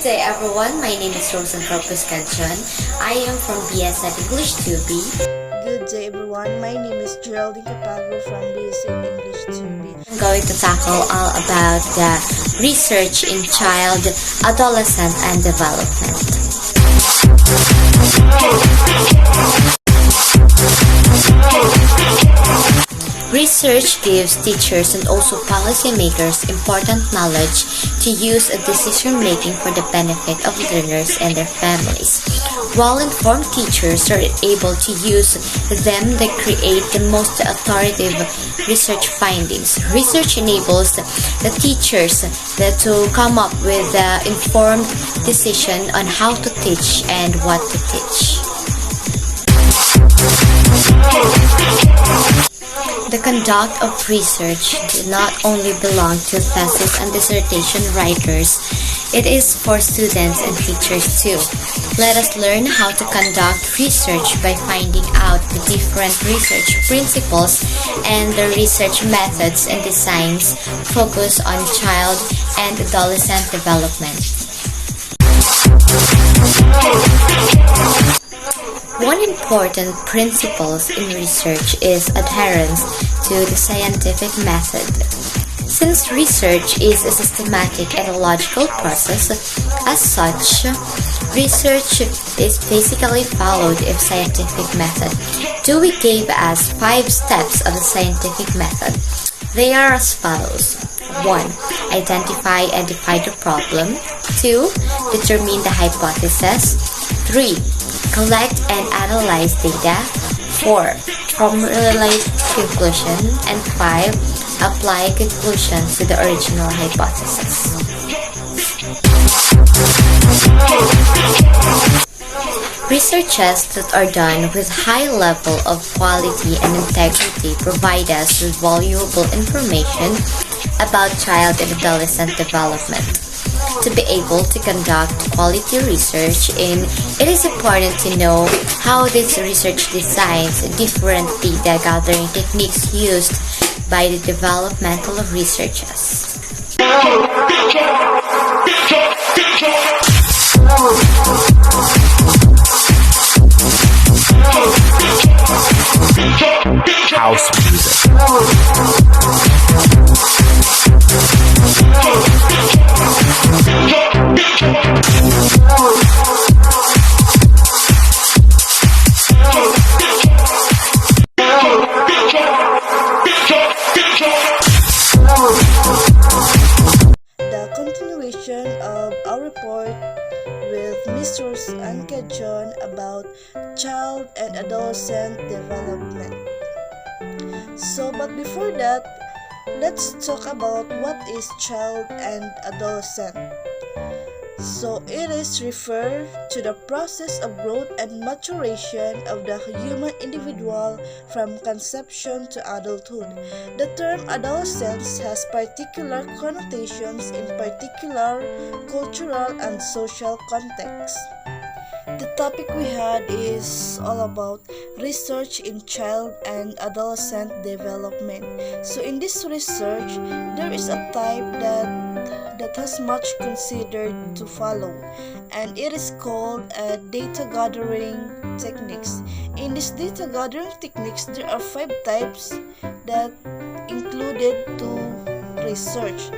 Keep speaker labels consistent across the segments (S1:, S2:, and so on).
S1: day everyone, my name is Rosen Corpus Kanchon. I am from BSF English 2B.
S2: Good day everyone, my name is Geraldine Capago from BSF English 2B.
S1: I'm going to tackle all about the research in child, adolescent, and development. Research gives teachers and also policymakers important knowledge to use in decision-making for the benefit of learners and their families. Well-informed teachers are able to use them to create the most authoritative research findings. Research enables the teachers to come up with an informed decision on how to teach and what to teach. The conduct of research do not only belong to thesis and dissertation writers, it is for students and teachers too. Let us learn how to conduct research by finding out the different research principles and the research methods and designs focus on child and adolescent development. One important principle in research is adherence to the scientific method. Since research is a systematic and a logical process, as such, research is basically followed of scientific method. Dewey gave us 5 steps of the scientific method. They are as follows. 1. Identify and define the problem. 2. Determine the hypothesis. 3. Collect and analyze data. 4. Formulate conclusion. And 5. Apply conclusions to the original hypothesis. Researches that are done with high level of quality and integrity provide us with valuable information about child and adolescent development. To be able to conduct quality research it is important to know how this research designs different data gathering techniques used by the developmental researchers.
S3: House music.
S2: The continuation of our report with Mr. Anke John about child and adolescent development. But before that, let's talk about what is child and adolescent. It is referred to the process of growth and maturation of the human individual from conception to adulthood. The term adolescence has particular connotations in particular cultural and social contexts. The topic we had is all about research in child and adolescent development. In this research, there is a type that has much considered to follow, and it is called data gathering techniques. In this data gathering techniques, there are 5 types that included to research.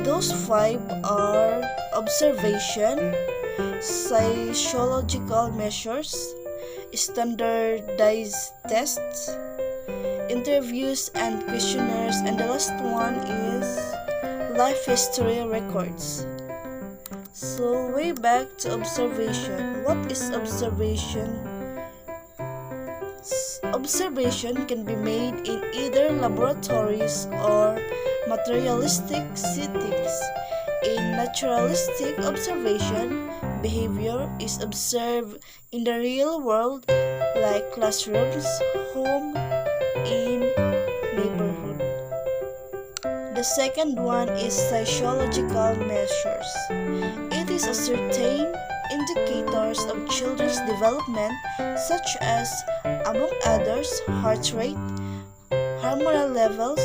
S2: Those 5 are observation, sociological measures, standardized tests, interviews and questionnaires, and the last one is life history records. Way back to observation. What is observation? Observation can be made in either laboratories or materialistic settings. In naturalistic observation, behavior is observed in the real world, like classrooms, home, in neighborhood. The second one is sociological measures. It is ascertain indicators of children's development, such as, among others, heart rate, hormonal levels,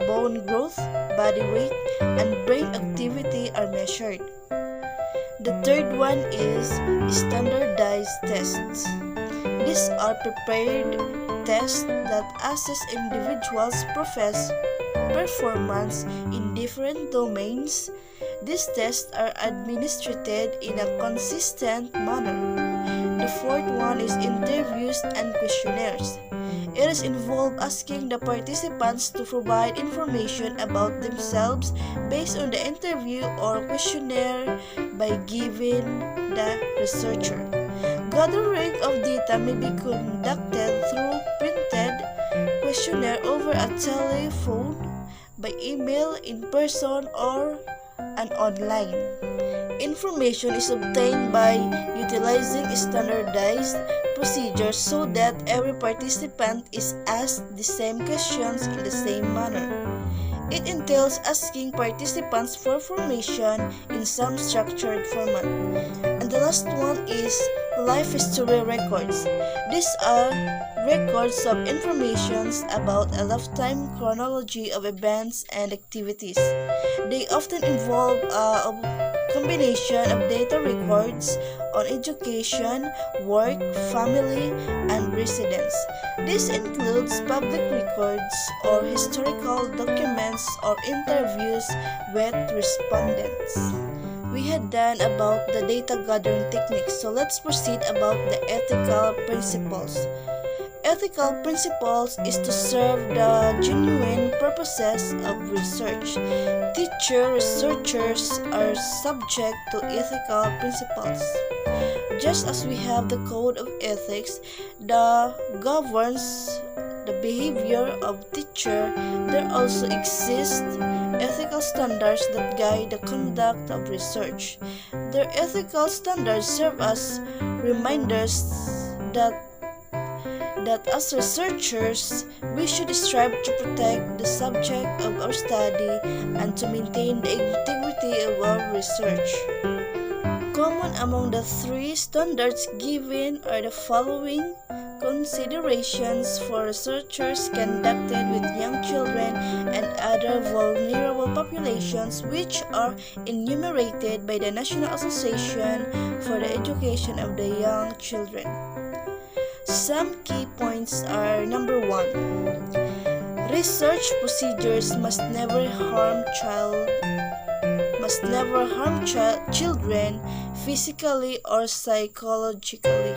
S2: bone growth, body weight, and brain activity are measured. The third one is standardized tests. These are prepared tests that assess individuals' performance in different domains. These tests are administered in a consistent manner. The fourth one is interviews and questionnaires. It is involved asking the participants to provide information about themselves based on the interview or questionnaire by giving the researcher. Gathering of data may be conducted through printed questionnaire over a telephone, by email, in person, or online. Information is obtained by utilizing standardized procedures so that every participant is asked the same questions in the same manner. It entails asking participants for information in some structured format. And the last one is life history records. These are records of information about a lifetime chronology of events and activities. They often involve a combination of data records on education, work, family, and residence. This includes public records or historical documents or interviews with respondents. We had done about the data gathering techniques, so let's proceed about the ethical principles. Ethical principles is to serve the genuine purposes of research. Researchers are subject to ethical principles. Just as we have the code of ethics that governs the behavior of teacher, there also exist ethical standards that guide the conduct of research. Their ethical standards serve as reminders that as researchers, we should strive to protect the subject of our study and to maintain the integrity of our research. Common among the three standards given are the following considerations for researchers conducted with young children and other vulnerable populations, which are enumerated by the National Association for the Education of the Young Children. Some key points are: number 1, research procedures must never harm children physically or psychologically.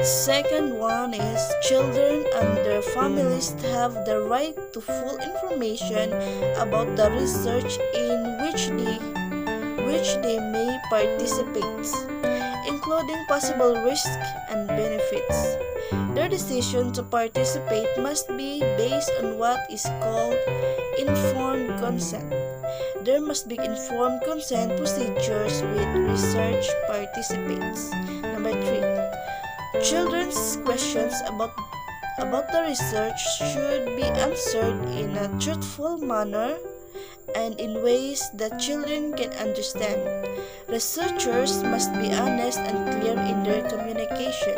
S2: Second one is children and their families have the right to full information about the research in which they may participate, including possible risks and benefits. Their decision to participate must be based on what is called informed consent. There must be informed consent procedures with research participants. Number 3, children's questions about the research should be answered in a truthful manner and in ways that children can understand. Researchers must be honest and clear in their communication.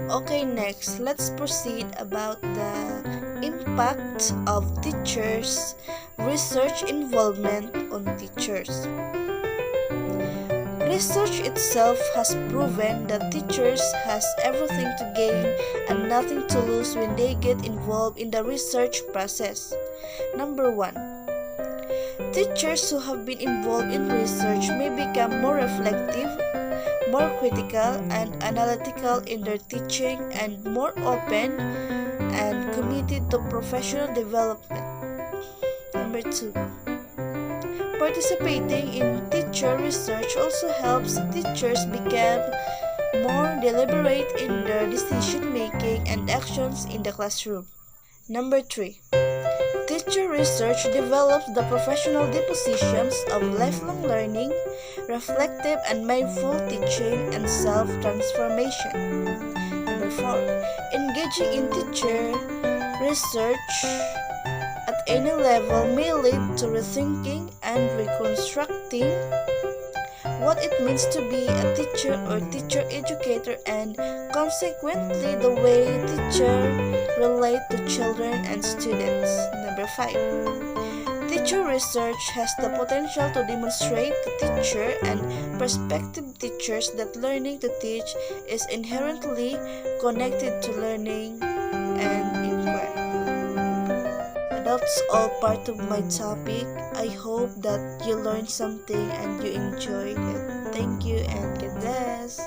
S2: Okay, next, let's proceed about the impact of teachers' research involvement on teachers. Research itself has proven that teachers has everything to gain and nothing to lose when they get involved in the research process. Number 1, teachers who have been involved in research may become more reflective, more critical and analytical in their teaching, and more open and committed to professional development. Number 2, participating in teacher research also helps teachers become more deliberate in their decision-making and actions in the classroom. Number 3, teacher research develops the professional dispositions of lifelong learning, reflective and mindful teaching, and self-transformation. Number 4, engaging in teacher research at any level may lead to rethinking and reconstructing what it means to be a teacher or teacher educator, and consequently the way teachers relate to children and students. Number 5, Teacher research has the potential to demonstrate to teacher and prospective teachers that learning to teach is inherently connected to learning and inquiry. That's all part of my topic. I hope that you learned something and you enjoyed it. Thank you and God bless.